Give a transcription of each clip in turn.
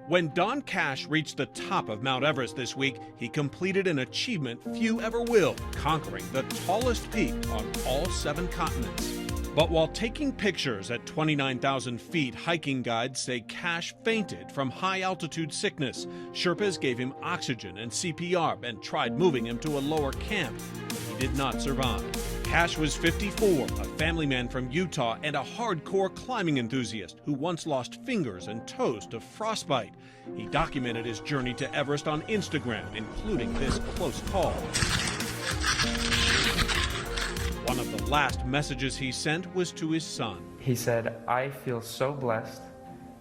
When Don Cash reached the top of Mount Everest this week, he completed an achievement few ever will, conquering the tallest peak on all 7 continents. But while taking pictures at 29,000 feet, hiking guides say Cash fainted from high-altitude sickness. Sherpas gave him oxygen and CPR and tried moving him to a lower camp. He did not survive. Cash was 54, a family man from Utah and a hardcore climbing enthusiast who once lost fingers and toes to frostbite. He documented his journey to Everest on Instagram, including this close call. One of the last messages he sent was to his son. He said, "I feel so blessed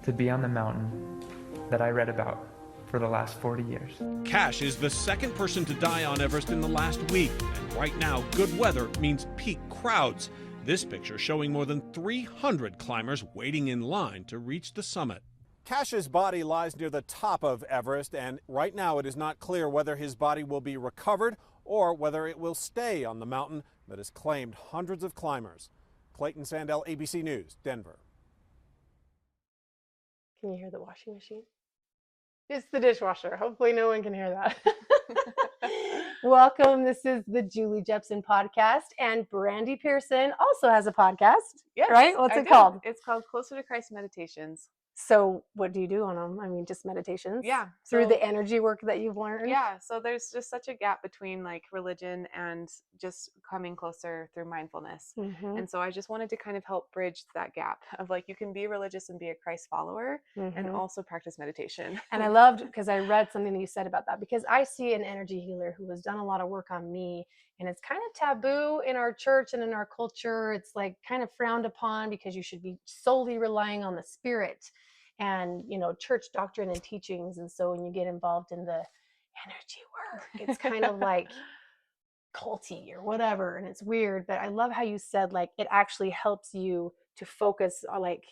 to be on the mountain that I read about for the last 40 years. Cash is the second person to die on Everest in the last week, and right now good weather means peak crowds. This picture showing more than 300 climbers waiting in line to reach the summit. Cash's body lies near the top of Everest, and right now it is not clear whether his body will be recovered or whether it will stay on the mountain that has claimed hundreds of climbers. Clayton Sandell, ABC News, Denver. Can you hear the washing machine? It's the dishwasher. Hopefully no one can hear that. Welcome. This is the Julie Jeppson podcast, and Brandi Pearson also has a podcast. Yes, right? What's it called? It's called Closer to Christ Meditations. So what do you do on them? I mean, just meditations? Yeah. Through the energy work that you've learned? Yeah. So there's just such a gap between like religion and just coming closer through mindfulness. Mm-hmm. And so I just wanted to kind of help bridge that gap of like, you can be religious and be a Christ follower and also practice meditation. And I loved, because I read something that you said about that, because I see an energy healer who has done a lot of work on me, and it's kind of taboo in our church and in our culture. It's like kind of frowned upon because you should be solely relying on the spirit and, you know, church doctrine and teachings. And so when you get involved in the energy work, it's kind of like culty or whatever, and it's weird. But I love how you said like it actually helps you to focus on like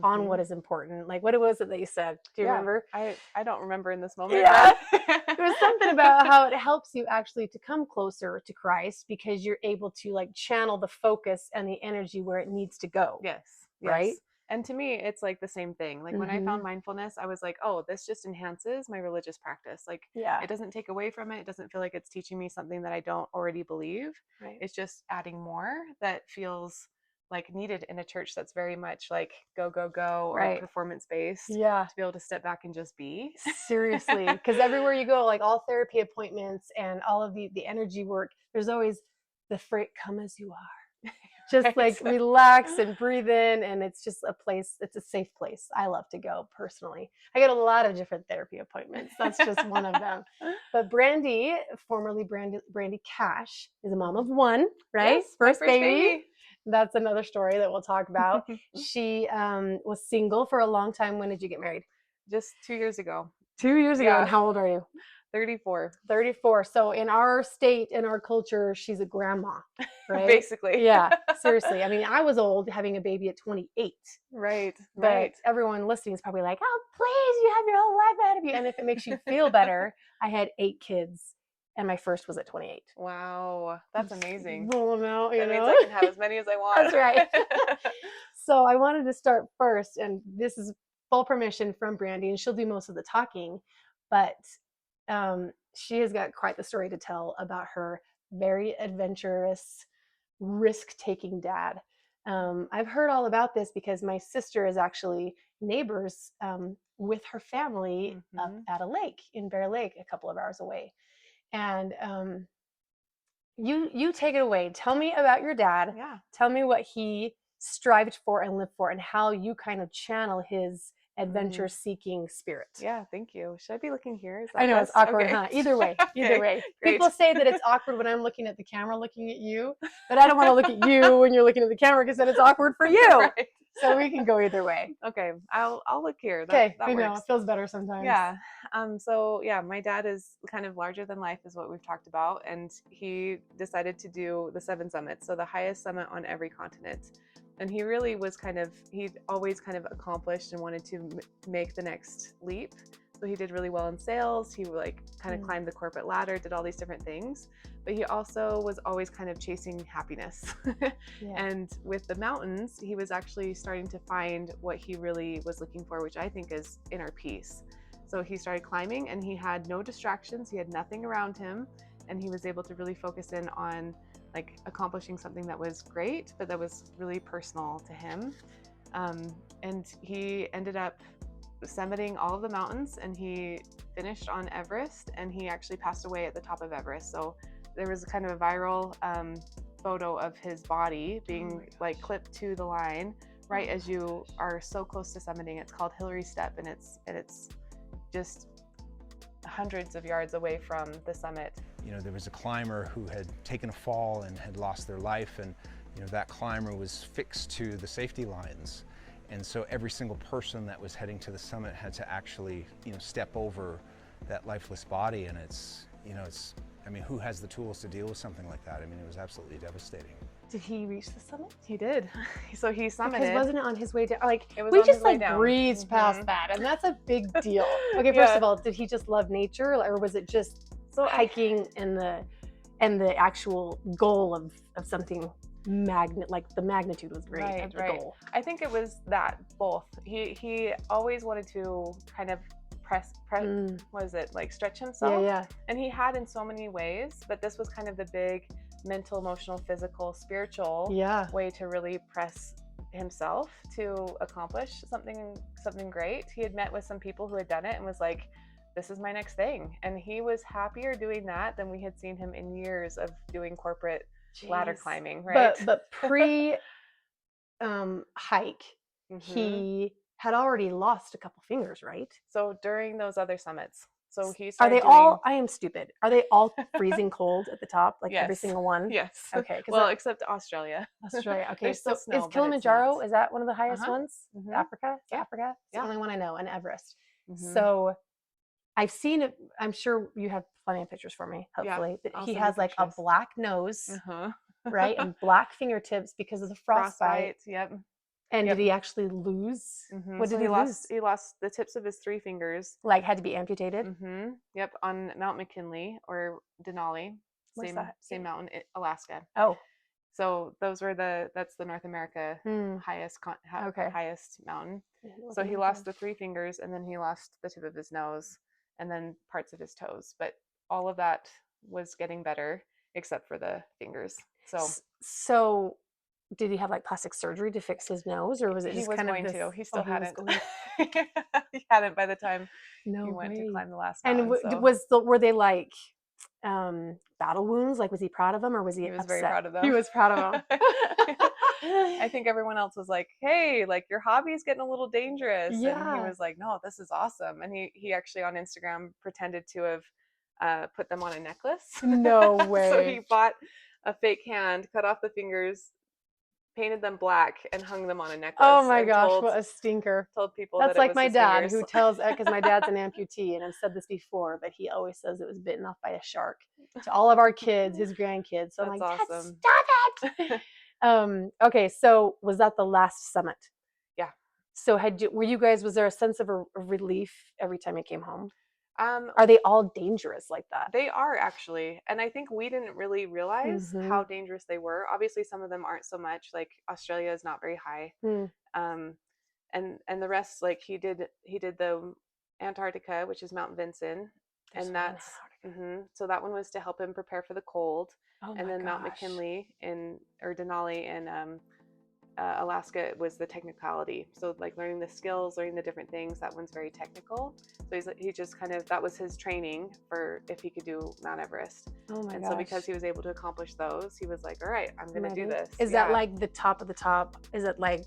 on what is important. Like, what was it that you said? Do you remember? I don't remember in this moment. Yeah. There was something about how it helps you actually to come closer to Christ, because you're able to like channel the focus and the energy where it needs to go. Yes. Right. And to me, it's like the same thing. Like when I found mindfulness, I was like, oh, this just enhances my religious practice. Like, it doesn't take away from it. It doesn't feel like it's teaching me something that I don't already believe. Right. It's just adding more that feels like needed in a church that's very much like go, go, go, or performance based. Yeah. To be able to step back and just be. Seriously. Because everywhere you go, like all therapy appointments and all of the energy work, there's always the phrase, come as you are. Just like relax and breathe in, and it's just a place, it's a safe place. I love to go personally. I get a lot of different therapy appointments. That's just one of them. But Brandi, formerly Brandi Cash, is a mom of 1, right? Yes, first baby. That's another story that we'll talk about. She was single for a long time. When did you get married? Just 2 years ago. 2 years ago. And how old are you? 34. 34. So in our state, in our culture, she's a grandma, right? Basically. Yeah, seriously. I mean, I was old having a baby at 28. Right. But everyone listening is probably like, oh, please, you have your whole life ahead of you. And if it makes you feel better, I had 8 kids, and my first was at 28. Wow. That's amazing. Roll them out, that means I can have as many as I want. That's right. So I wanted to start first, and this is full permission from Brandi, and she'll do most of the talking, but she has got quite the story to tell about her very adventurous, risk-taking dad. I've heard all about this because my sister is actually neighbors with her family up at a lake in Bear Lake, a couple of hours away. And you take it away. Tell me about your dad. Yeah. Tell me what he strived for and lived for, and how you kind of channel his adventure-seeking spirit. Yeah, thank you. Should I be looking here? Is that I know it's awkward, okay. huh? Either way, either way. Great. People say that it's awkward when I'm looking at the camera, looking at you, but I don't want to look at you when you're looking at the camera, because then it's awkward for you. Right. So we can go either way. Okay, I'll look here. Okay, that I know works. it feels better sometimes. Yeah. So yeah, my dad is kind of larger than life, is what we've talked about, and he decided to do the 7 summits, so the highest summit on every continent. And he really was he'd always kind of accomplished and wanted to make the next leap. So he did really well in sales. He like kind of climbed the corporate ladder, did all these different things. But he also was always kind of chasing happiness. And with the mountains, he was actually starting to find what he really was looking for, which I think is inner peace. So he started climbing, and he had no distractions. He had nothing around him, and he was able to really focus in on like accomplishing something that was great, but that was really personal to him. And he ended up summiting all of the mountains, and he finished on Everest, and he actually passed away at the top of Everest. So there was kind of a viral photo of his body being like clipped to the line right as you are so close to summiting. It's called Hillary Step, and it's just hundreds of yards away from the summit. You know, there was a climber who had taken a fall and had lost their life, and you know, that climber was fixed to the safety lines. And so every single person that was heading to the summit had to actually, you know, step over that lifeless body. And it's, you know, I mean, who has the tools to deal with something like that? I mean, it was absolutely devastating. Did he reach the summit? He did. So he summited. Because wasn't it on his way down? Like, It was we on just his way like down. breezed past that, and that's a big deal. Okay, Yeah. first of all, did he just love nature, or was it just hiking and the actual goal of something like the magnitude was great Right, of the right. goal? I think it was that both. He always wanted to kind of press what is it, like stretch himself? Yeah. And he had in so many ways, but this was kind of the big mental, emotional, physical, spiritual Yeah. way to really press himself to accomplish something great. He had met with some people who had done it and was like, this is my next thing. And he was happier doing that than we had seen him in years of doing corporate ladder Jeez. climbing, right? But pre hike, Mhm. he had already lost a couple fingers, right? So during those other summits, so he Are started they doing, all? I am stupid. Are they all freezing cold at the top, like every Yes. single one? Yes. Okay. 'Cause Well, except Australia. Australia. Okay. There's So still snow, but is it's Kilimanjaro? not. Is that one of the highest Uh-huh. ones? Mhm. Africa? It's Yeah. Africa. It's Yeah. the only one I know, and Everest. Mhm. So I've seen it. I'm sure you have plenty of pictures for me. Yeah, Hopefully, but I'll he send you has like a pictures. black nose, Uh-huh. right, and black fingertips because of the frostbite. Yep. And Yep. did he actually lose? Mhm. What So did he lose? He lost the tips of his 3 fingers. Like had to be amputated. Yep, on Mount McKinley or Denali, What's same that? same mountain, Alaska. Oh. So those were that's the North America highest Okay. highest mountain. What So did he lost lose? the 3 fingers, and then he lost the tip of his nose, and then parts of his toes. But all of that was getting better, except for the fingers. So So did he have like plastic surgery to fix his nose, or was it he just was kind going of to. this? He still he was hadn't. going- He hadn't by the time No he went way. to climb the last And mountain. were they like battle wounds? Like, was he proud of them, or was he? He was upset? very proud of them. He was proud of them. I think everyone else was like, hey, like your hobby's getting a little dangerous. And he Yeah. was like, no, this is awesome. And he actually on Instagram pretended to have put them on a necklace. No way. So he bought a fake hand, cut off the fingers, painted them black, and hung them on a necklace. Oh my and gosh, what a stinker. told people That's that it like was my his dad, fingers. who tells, because my dad's an amputee, and I've said this before, but he always says it was bitten off by a shark to all of our kids, his grandkids. So I'm That's like, Dad, awesome. stop it. Okay, so was that the last summit? Yeah. So was there a sense of a relief every time you came home? Um, Are they all dangerous like that? They are actually, and I think we didn't really realize Mhm. how dangerous they were. Obviously, some of them aren't so much. Like Australia is not very high, and the rest, like he did the Antarctica, which is Mount Vinson, There's and one in that's so that one was to help him prepare for the cold. Oh And my then Mount gosh. McKinley or Denali in Alaska was the technicality. So like learning the skills, learning the different things. That one's very technical. So he just kind of, that was his training for if he could do Mount Everest. Oh my And gosh. so because he was able to accomplish those, he was like, all right, I'm going to do Ready? this. Is that like the top of the top? Is it like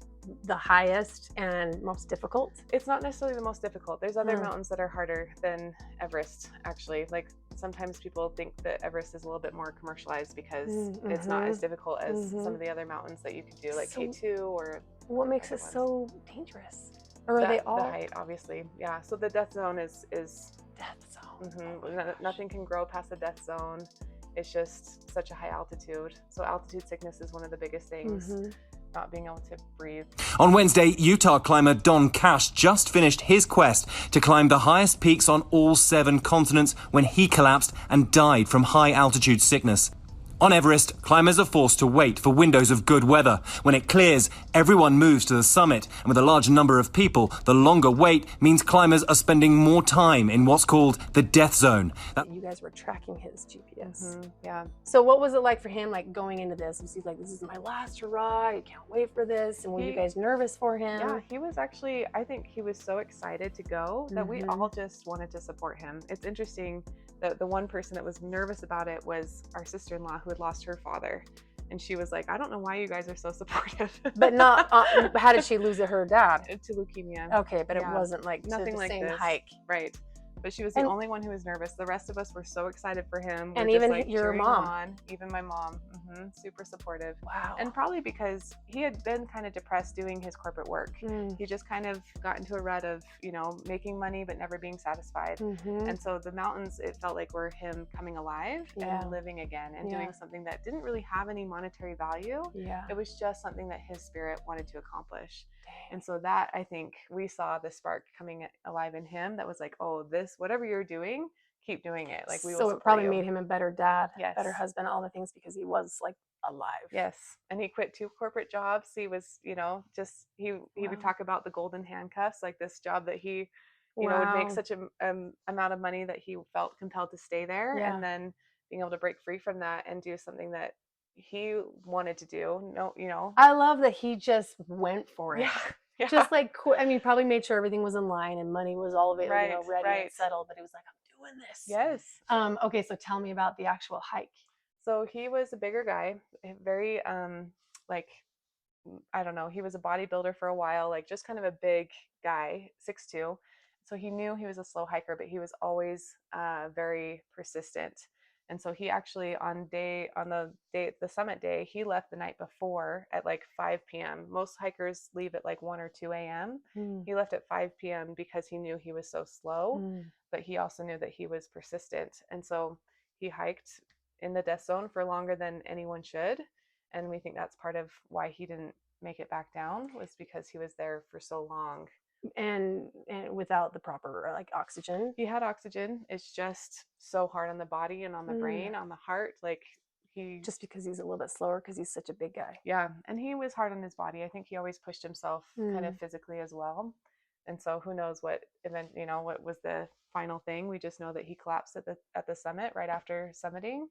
the highest and most difficult? It's not necessarily the most difficult. There's other Hmm. mountains that are harder than Everest, actually. Like sometimes people think that Everest is a little bit more commercialized because it's not as difficult as some of the other mountains that you could do, like So- K2 or What makes other it ones. so dangerous? Or are they all the height, obviously. Yeah. So the death zone is death zone? nothing can grow past the death zone. It's just such a high altitude. So altitude sickness is one of the biggest things. Not being able to breathe. On Wednesday, Utah climber Don Cash just finished his quest to climb the highest peaks on all 7 continents when he collapsed and died from high altitude sickness. On Everest, climbers are forced to wait for windows of good weather. When it clears, everyone moves to the summit, and with a large number of people, the longer wait means climbers are spending more time in what's called the death zone. You guys were tracking his GPS. Yeah. So what was it like for him, like going into this? Was he like, this is my last hurrah, I can't wait for this? And were you guys nervous for him? Yeah, he was actually, I think he was so excited to go that we all just wanted to support him. It's interesting that the one person that was nervous about it was our sister-in-law who had lost her father. And she was like, I don't know why you guys are so supportive. But not, how did she lose her dad? To leukemia. Okay, but it wasn't like nothing to the like same this. hike. Right. But she was the only one who was nervous. The rest of us were so excited for him. And We're even just, like, your cheering him mom. on. Even my mom. Super supportive. Wow. And probably because he had been kind of depressed doing his corporate work. He just kind of got into a rut of, you know, making money but never being satisfied. And so the mountains, it felt like were him coming alive and living again and doing something that didn't really have any monetary value. It was just something that his spirit wanted to accomplish. And so that, I think, we saw the spark coming alive in him that was like, oh, this, whatever you're doing, keep doing it. Like, we will So it support probably you. made him a better dad, Yes. better husband, all the things, because he was like alive. Yes. And he quit 2 corporate jobs. He was, you know, just, he would talk about the golden handcuffs, like this job that he, you know, would make such a amount of money that he felt compelled to stay there. And then being able to break free from that and do something that he wanted to do. No, you know. I love that he just went for it. Yeah. Just like, I mean, probably made sure everything was in line and money was all available, you know, ready and settled, but he was like, I'm doing this. Yes. Okay, so tell me about the actual hike. So he was a bigger guy, very like, I don't know, he was a bodybuilder for a while, like just kind of a big guy, 6'2". So he knew he was a slow hiker, but he was always very persistent. And so he actually the summit day, he left the night before at like 5 p.m. Most hikers leave at like 1 or 2 a.m. He left at 5 p.m. because he knew he was so slow, but he also knew that he was persistent. And so he hiked in the death zone for longer than anyone should. And we think that's part of why he didn't make it back down, was because he was there for so long. And without the proper like oxygen. He had oxygen. It's just so hard on the body and on the brain, on the heart. Like, he just because he's a little bit slower because he's such a big guy. Yeah, and he was hard on his body. I think he always pushed himself kind of physically as well. And so who knows what event, you know, what was the final thing. We just know that he collapsed at the summit right after summiting,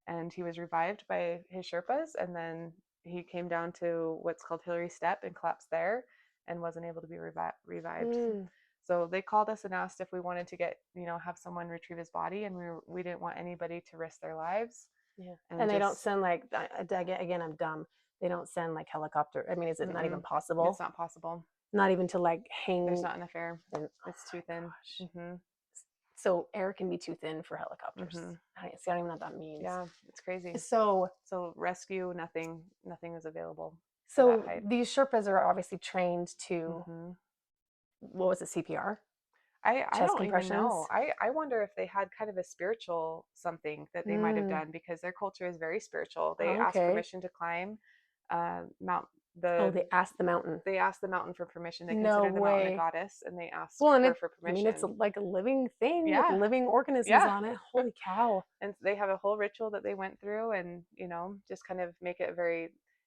and he was revived by his Sherpas, and then he came down to what's called Hillary Step and collapsed there and wasn't able to be revived. So they called us and asked if we wanted to have someone retrieve his body, and we didn't want anybody to risk their lives. Yeah. And they don't send like, again, I'm dumb. They don't send like helicopter. I mean, is it not even possible? It's not possible. Not even to like hang. There's not enough air. It's too thin. So air can be too thin for helicopters. I don't even know what that means. Yeah, it's crazy. So rescue, nothing is available. So these Sherpas are obviously trained to, what was it, CPR? I don't even know. I wonder if they had kind of a spiritual something that they might have done, because their culture is very spiritual. They ask permission to climb they asked the mountain. They asked the mountain for permission. They consider the mountain a goddess, and they asked her for permission. I mean, it's like a living thing with living organisms on it. Holy cow. And they have a whole ritual that they went through, and, just kind of make it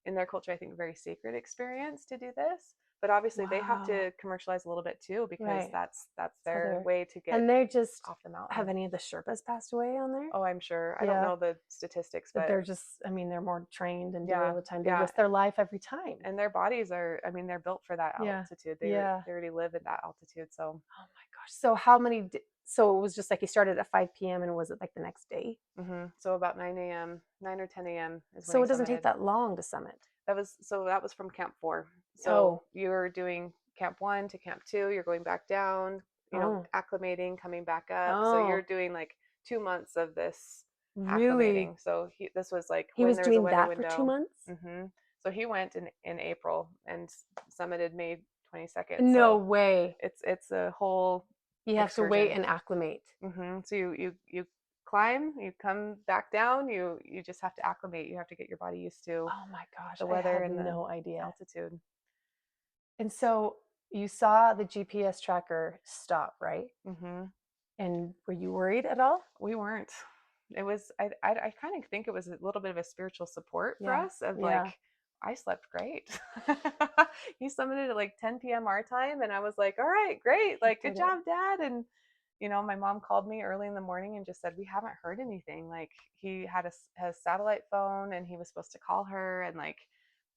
in their culture, I think, very sacred experience to do this. But obviously they have to commercialize a little bit too, because that's their way to get and they just off the mountain. Have any of the Sherpas passed away on there? Oh, I'm sure. I don't know the statistics, but they're just, I mean, they're more trained and do all the time. They risk their life every time. And their bodies are, I mean, they're built for that altitude. They already live at that altitude. So, oh my gosh. So how many, so it was just like he started at 5 p.m. and was it like the next day? So about 9 a.m., 9 or 10 a.m. is when So it doesn't take that long to summit. That was from Camp 4. So you're doing Camp 1 to Camp 2. You're going back down, acclimating, coming back up. So you're doing like 2 months of this acclimating. So this was like he when was there doing was a that window. for 2 months. So he went in April and summited May 22nd. No way. It's a whole. You have to wait and acclimate. So you climb, you come back down, you just have to acclimate. You have to get your body used to the weather and the altitude. And so you saw the GPS tracker stop, right? And were you worried at all? We weren't. It was, I kind of think it was a little bit of a spiritual support for Yeah. us of Yeah. like, I slept great. He summited at like 10 p.m. our time. And I was like, all right, great. Like, good did it. job, Dad. And, you know, my mom called me early in the morning and just said, we haven't heard anything. Like, he had a satellite phone and he was supposed to call her. And like,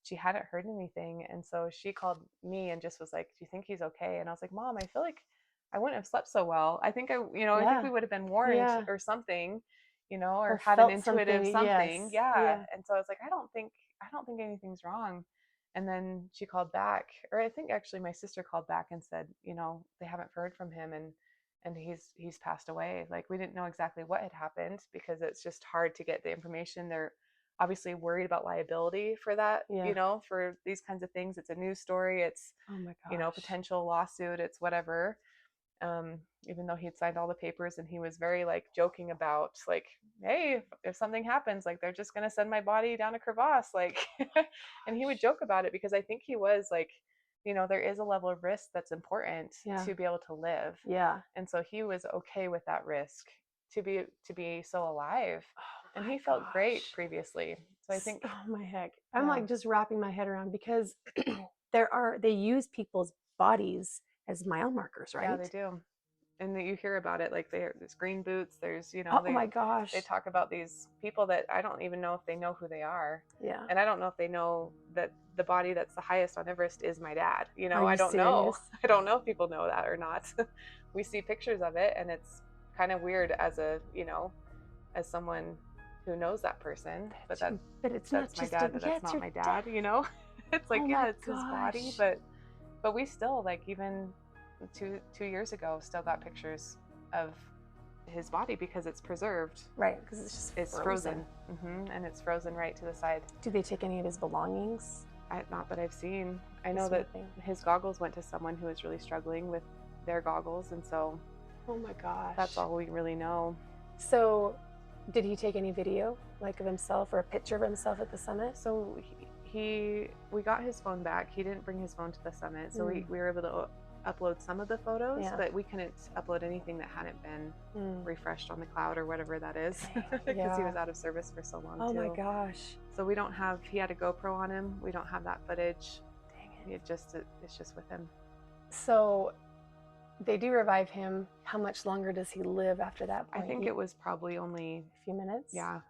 she hadn't heard anything. And so she called me and just was like, do you think he's okay? And I was like, Mom, I feel like I wouldn't have slept so well. I think I think Yeah. we would have been warned Yeah. or something, you know, or Or had an felt intuitive something. Yes. Yeah. And so I was like, I don't think anything's wrong. And then she called back, or I think actually my sister called back and said, you know, they haven't heard from him and he's passed away. Like, we didn't know exactly what had happened because it's just hard to get the information. They're obviously worried about liability for that, Yeah. you know, for these kinds of things. It's a news story. It's, Oh my gosh. you know, potential lawsuit. It's whatever. Even though he'd signed all the papers and he was very like joking about like, hey, if something happens, like they're just going to send my body down a crevasse. Like, and he would joke about it because I think he was like, you know, there is a level of risk that's important to be able to live. Yeah. And so he was okay with that risk to be so alive. Oh And my he felt great gosh. previously. So I think, Oh my heck. I'm Yeah. like just wrapping my head around because they use people's bodies as mile markers, right? yeah, they do. And you hear about it, like there's green boots, there's, you Oh know, my gosh. they talk about these people that I don't even know if they know who they are. Yeah. And I don't know if they know that the body that's the highest on Everest is my dad. You know, Are you I don't know. serious? I don't know if people know that or not. We see pictures of it and it's kind of weird as a, you know, as someone who knows that person, but it's that's not my just dad, but that's not my dad, you know? It's like, Oh yeah, my it's his body, gosh. but we still, like, even two years ago, still got pictures of his body because it's preserved. Right, because it's just It's frozen. And it's frozen right to the side. Do they take any of his belongings? Not that I've seen. I know That's that nothing. his goggles went to someone who was really struggling with their goggles, and so Oh my gosh. that's all we really know. So, did he take any video, like of himself or a picture of himself at the summit? So we got his phone back. He didn't bring his phone to the summit, so we were able to upload some of the photos, Yeah. but we couldn't upload anything that hadn't been refreshed on the cloud or whatever that is, because Yeah. he was out of service for so long. Oh too. my gosh. So we don't have. He had a GoPro on him. We don't have that footage. Dang it. It's just with him. So, they do revive him. How much longer does he live after that I point? think it was probably only a few minutes. yeah,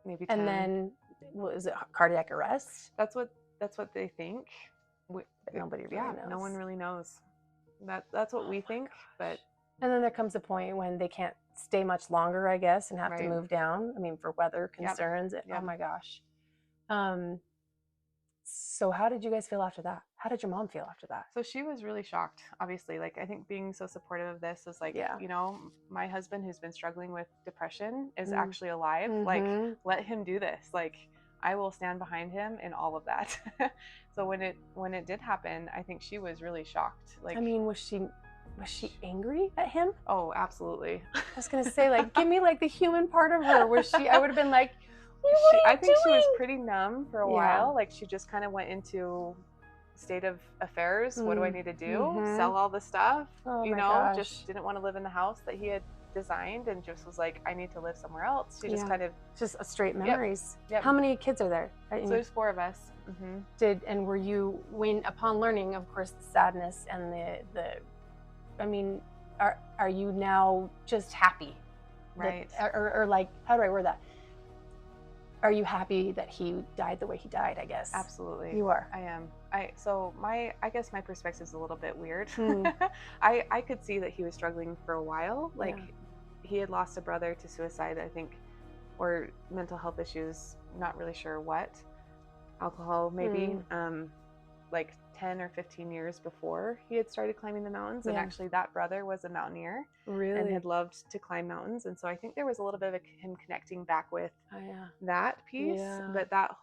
maybe 10. And then was it cardiac arrest? That's what they think. But nobody really yeah, knows. no one really knows. That's what we think, but And then there comes a point when they can't stay much longer, I guess, and have to Right. move down. I mean, for weather Yep. concerns. Yep. Oh my gosh. So how did you guys feel after that? How did your mom feel after that? so she was really shocked, obviously. Like, I think being so supportive of this was like, Yeah. you know, my husband who's been struggling with depression is actually alive. Like, Mhm. let him do this. Like, I will stand behind him in all of that. So when it did happen, I think she was really shocked. Like, I mean, was she angry at him? oh, absolutely. I was gonna say, like, give me like the human part of her. Was she? I would have been like, what are you I think she was doing? pretty numb for a Yeah. while. Like, she just kind of went into state of affairs. What do I need to do? Sell all the stuff? Oh you my know, gosh. just didn't want to live in the house that he had designed, and just was like, I need to live somewhere else. She just Yeah. kind of. Just a straight memories. Yep. How many kids are there? So there's 4 of us. Were you, when upon learning, of course, the sadness and the I mean, are you now just happy? Right. Or like, how do I word that? Are you happy that he died the way he died, I guess? Absolutely. You are. I am. I guess my perspective is a little bit weird. Hmm. I could see that he was struggling for a while. Like, Yeah. he had lost a brother to suicide, I think, or mental health issues, not really sure what. Alcohol, maybe. Like 10 or 15 years before he had started climbing the mountains. And Yeah. actually that brother was a mountaineer Really? and had loved to climb mountains. And so I think there was a little bit of him connecting back with Oh, yeah. that piece. Yeah. But that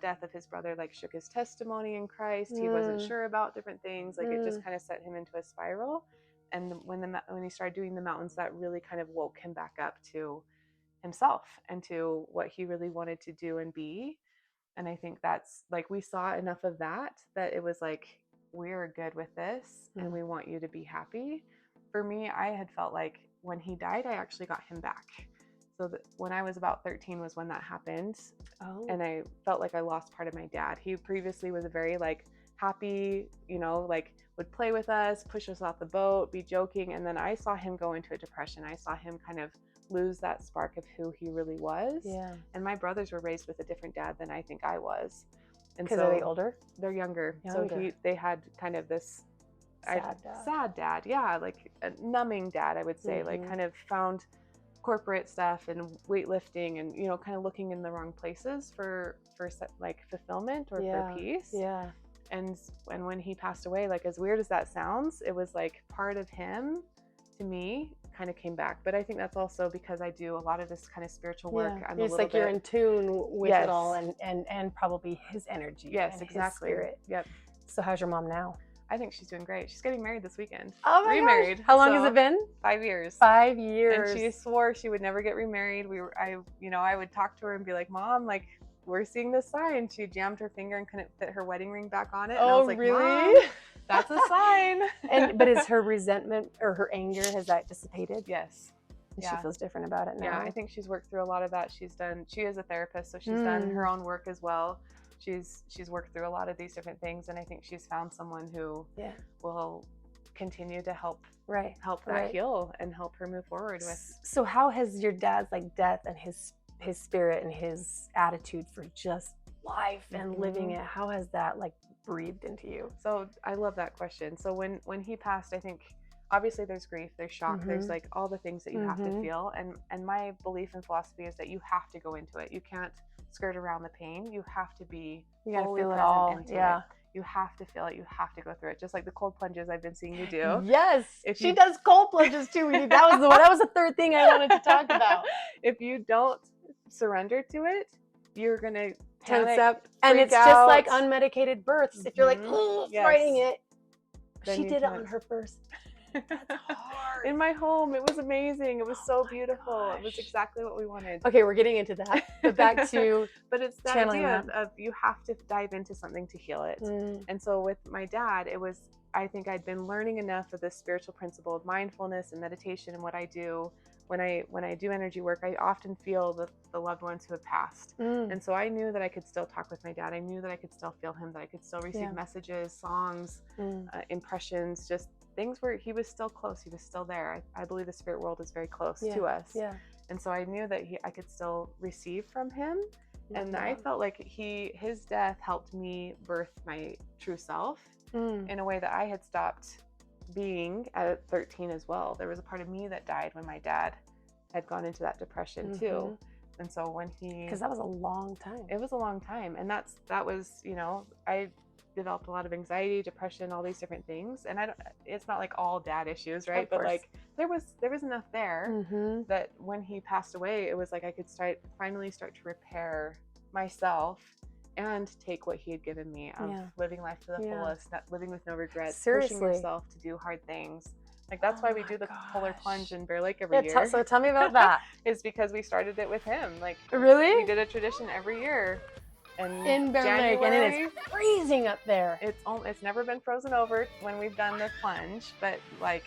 death of his brother, like, shook his testimony in Christ. He wasn't sure about different things. Like, it just kind of set him into a spiral. And when he started doing the mountains, that really kind of woke him back up to himself and to what he really wanted to do and be. And I think that's, like, we saw enough of that it was like, we're good with this and we want you to be happy. For me, I had felt like when he died, I actually got him back. So when I was about 13 was when that happened. Oh. And I felt like I lost part of my dad. He previously was a very like happy, like would play with us, push us off the boat, be joking. And then I saw him go into a depression. I saw him kind of lose that spark of who he really was. Yeah. And my brothers were raised with a different dad than I think I was. And Because are they older? They're younger. Younger. So they had kind of this Sad dad. Yeah. Like a numbing dad, I would say, like kind of found corporate stuff and weightlifting and, kind of looking in the wrong places for like fulfillment or for peace. Yeah. And when he passed away, like as weird as that sounds, it was like part of him to me kind of came back. But I think that's also because I do a lot of this kind of spiritual work. I'm It's like you're in tune with it all and probably his energy. Yes, and exactly. His spirit. Yep. So how's your mom now? I think she's doing great. She's getting married this weekend. Oh my Remarried. gosh. How long has it been? 5 years. 5 years. And she swore she would never get remarried. I would talk to her and be like, Mom, like we're seeing this sign. She jammed her finger and couldn't fit her wedding ring back on it. And I was like, really? Mom, that's a sign. But is her resentment or her anger, has that dissipated? Yes. And Yeah. she feels different about it now. Yeah, I think she's worked through a lot of that. She is a therapist, so she's done her own work as well. She's worked through a lot of these different things, and I think she's found someone who will continue to help that heal and help her move forward with. So how has your dad's like death and his spirit and his attitude for just life and living it, how has that like breathed into you? So I love that question. So when he passed, I think obviously there's grief, there's shock, there's like all the things that you have to feel, and my belief and philosophy is that you have to go into it. You can't skirt around the pain. You have to be fully feel it present all. into it. You have to feel it. You have to go through it. Just like the cold plunges I've been seeing you do. Yes, If she does cold plunges too. That was the third thing I wanted to talk about. If you don't surrender to it, you're gonna Tense up, and it's just like unmedicated births. If you're like fighting it, Then she you did it can't. on her first. That's hard. In my home, it was amazing. It was so beautiful. It was exactly what we wanted. Okay, we're getting into that. But back to but it's that channeling idea that. of you have to dive into something to heal it. And so with my dad, I think I'd been learning enough of this spiritual principle of mindfulness and meditation and what I do. When I do energy work, I often feel the loved ones who have passed. And so I knew that I could still talk with my dad. I knew that I could still feel him, that I could still receive messages, songs, impressions, just things where he was still close. He was still there. I believe the spirit world is very close to us. Yeah. And so I knew that I could still receive from him. And I felt like his death helped me birth my true self in a way that I had stopped being at 13 as well. There was a part of me that died when my dad had gone into that depression too. And so when because that was a long time. It was a long time. And that was, I developed a lot of anxiety, depression, all these different things. And it's not like all dad issues, right? But like there was enough there that when he passed away, it was like I could finally start to repair myself and take what he had given me of living life to the fullest, not living with no regrets, pushing yourself to do hard things. Like that's why we do the polar plunge in Bear Lake every year. So tell me about that. Is because we started it with him. Like really? We did a tradition every year. And in Bear Lake, and it is freezing up there. It's never been frozen over when we've done the plunge, but like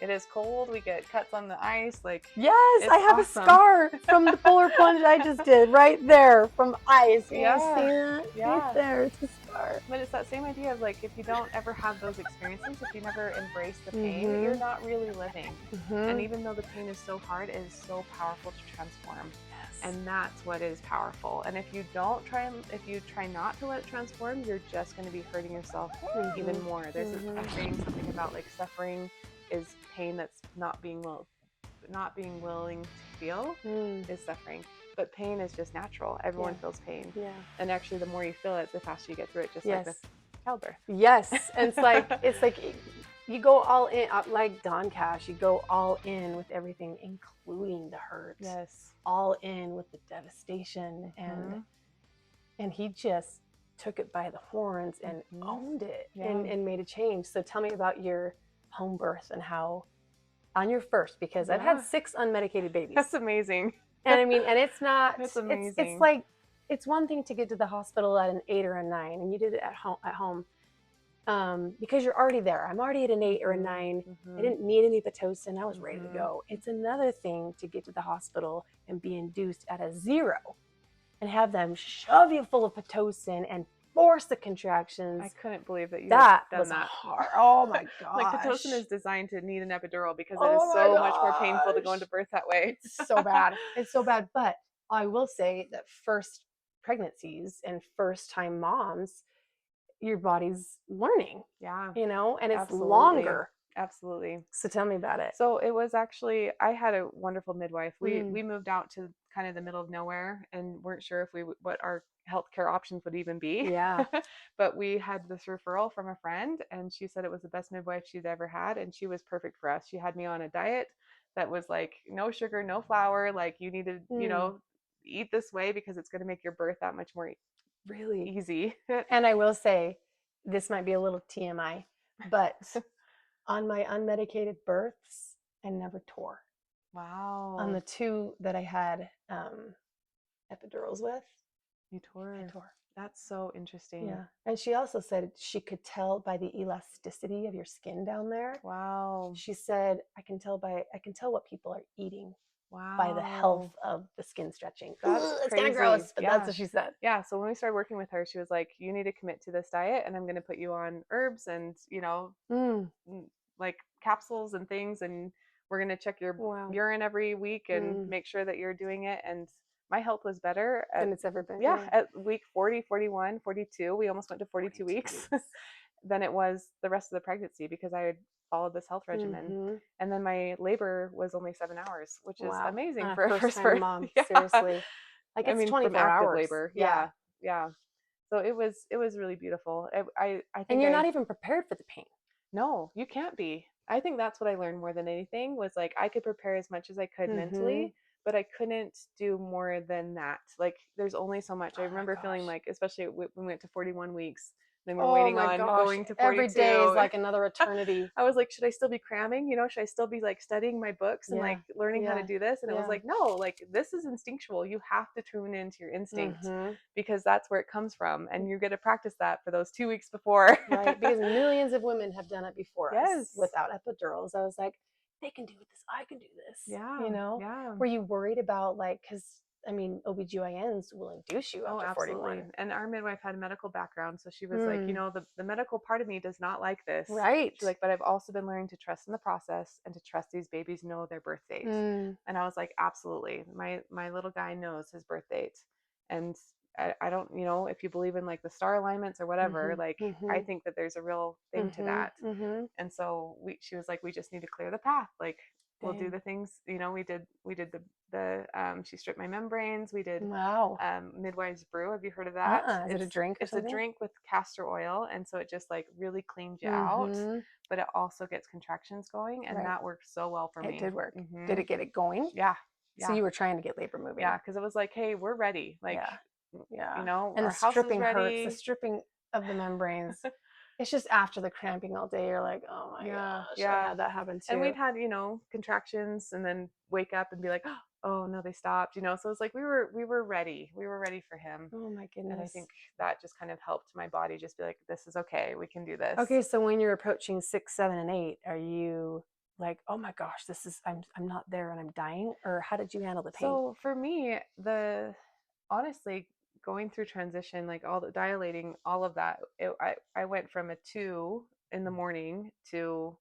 it is cold. We get cuts on the ice. Like yes, I have a scar from the polar plunge I just did right there from ice. Yeah, you see that? Yeah, right there. It's a scar. But it's that same idea of like if you don't ever have those experiences, if you never embrace the pain, you're not really living. And even though the pain is so hard, it is so powerful to transform. And that's what is powerful. And if you try not to let it transform, you're just going to be hurting yourself even more. There's a saying something about like suffering is pain that's not being willing to feel is suffering. But pain is just natural. Everyone feels pain. Yeah. And actually, the more you feel it, the faster you get through it. Just like with childbirth. Yes. And it's like you go all in, like Don Cash. You go all in with everything, including the hurt. Yes. All in with the devastation, and he just took it by the horns and owned it and made a change. So tell me about your home birth and how on your first, because I've had 6 unmedicated babies. That's amazing. And I mean, and it's not, that's amazing. It's like, it's one thing to get to the hospital at an 8 or a 9 and you did it at home. because you're already there. I'm already at an 8 or a 9. I didn't need any Pitocin. I was ready to go. It's another thing to get to the hospital and be induced at a 0 and have them shove you full of Pitocin and force the contractions. I couldn't believe that you That had done was that. hard. Oh my gosh. Like Pitocin is designed to need an epidural because it Oh is my so much more painful to go gosh. into birth that way. It's so bad. It's so bad. But I will say that first pregnancies and first time moms, your body's learning, Yeah, you know, and it's absolutely. longer. Absolutely. So tell me about it. So it was actually, I had a wonderful midwife. Mm. We moved out to kind of the middle of nowhere and weren't sure if what our healthcare options would even be. Yeah. But we had this referral from a friend and she said it was the best midwife she'd ever had and she was perfect for us. She had me on a diet that was like no sugar, no flour, like you needed, you know, eat this way because it's going to make your birth that much more Really easy. And I will say, this might be a little TMI, but on my unmedicated births, I never tore. Wow. On the 2 that I had epidurals with, You tore. I tore. That's so interesting. Yeah. And she also said she could tell by the elasticity of your skin down there. Wow. She said, I can tell what people are eating Wow. by the health of the skin stretching. That's It's kind of crazy. gross, but Yeah. that's what she said. Yeah. So when we started working with her, she was like, you need to commit to this diet and I'm going to put you on herbs and, you know, like capsules and things. And we're going to check your urine every week and make sure that you're doing it. And my health was better than it's ever been. Yeah. At week 40, 41, 42, we almost went to 42 weeks than it was the rest of the pregnancy because I had followed this health regimen. And then my labor was only 7 hours, which is amazing for a first time mom. Yeah. Seriously. Like it's 24 from active hours. labor. Yeah. Yeah. So it was really beautiful. I think and you're not even prepared for the pain. No, you can't be. I think that's what I learned more than anything was like I could prepare as much as I could mentally, but I couldn't do more than that. Like there's only so much. I remember feeling like, especially when we went to 41 weeks, then we're waiting on going to 42. Every day is like another eternity. I was like, should I still be cramming? You know, should I still be like studying my books and like learning how to do this? And it was like, no, like this is instinctual. You have to tune into your instinct because that's where it comes from. And you get to practice that for those 2 weeks before. Right. Because millions of women have done it before us without epidurals. I was like, they can do this. I can do this. Yeah. You know? Yeah. Were you worried about like, because I mean, OBGYNs will induce you after 41. And our midwife had a medical background. So she was like, you know, the medical part of me does not like this. Right. She's like, but I've also been learning to trust in the process and to trust these babies know their birth date. And I was like, absolutely. My little guy knows his birth date. And I don't, you know, if you believe in like the star alignments or whatever, like I think that there's a real thing to that. And so she was like, we just need to clear the path. Like, we'll do the things, you know, we did the she stripped my membranes. We did midwives brew. Have you heard of that? Is it a drink or something? It's a drink with castor oil. And so it just like really cleans you out, but it also gets contractions going. And that worked so well for me. It did work. Did it get it going? Yeah. So you were trying to get labor moving. Yeah. Cause it was like, hey, we're ready. Like, you know, and our the house stripping is ready. hurts. The stripping of the membranes. It's just after the cramping all day, you're like, oh my gosh, I had that happen too. And we'd had, you know, contractions and then wake up and be like, oh no, they stopped, you know. So it's like we were ready. We were ready for him. Oh my goodness. And I think that just kind of helped my body just be like, this is okay. We can do this. Okay, so when you're approaching 6, 7, and 8, are you like, oh my gosh, this is I'm not there and I'm dying? Or how did you handle the pain? So for me, honestly, going through transition, like all the dilating, all of that, I went from a 2 in the morning to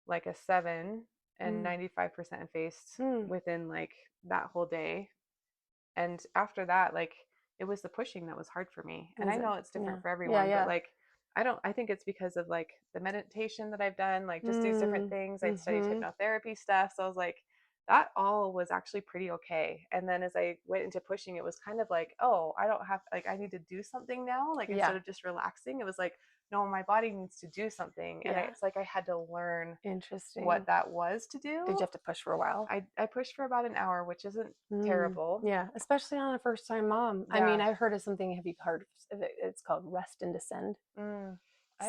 like a 7 and 95% effaced within like that whole day. And after that, like it was the pushing that was hard for me. And I know it's different for everyone, but like I think it's because of like the meditation that I've done, like just these different things. I'd studied hypnotherapy stuff. So I was like, that all was actually pretty okay. And then as I went into pushing, it was kind of like, oh, I don't have, like, I need to do something now. Like instead of just relaxing, it was like, no, my body needs to do something. And it's like I had to learn what that was to do. Did you have to push for a while? I pushed for about an hour, which isn't terrible. Yeah, especially on a first time mom. I mean, I've heard of something, have you heard of it? It's called rest and descend.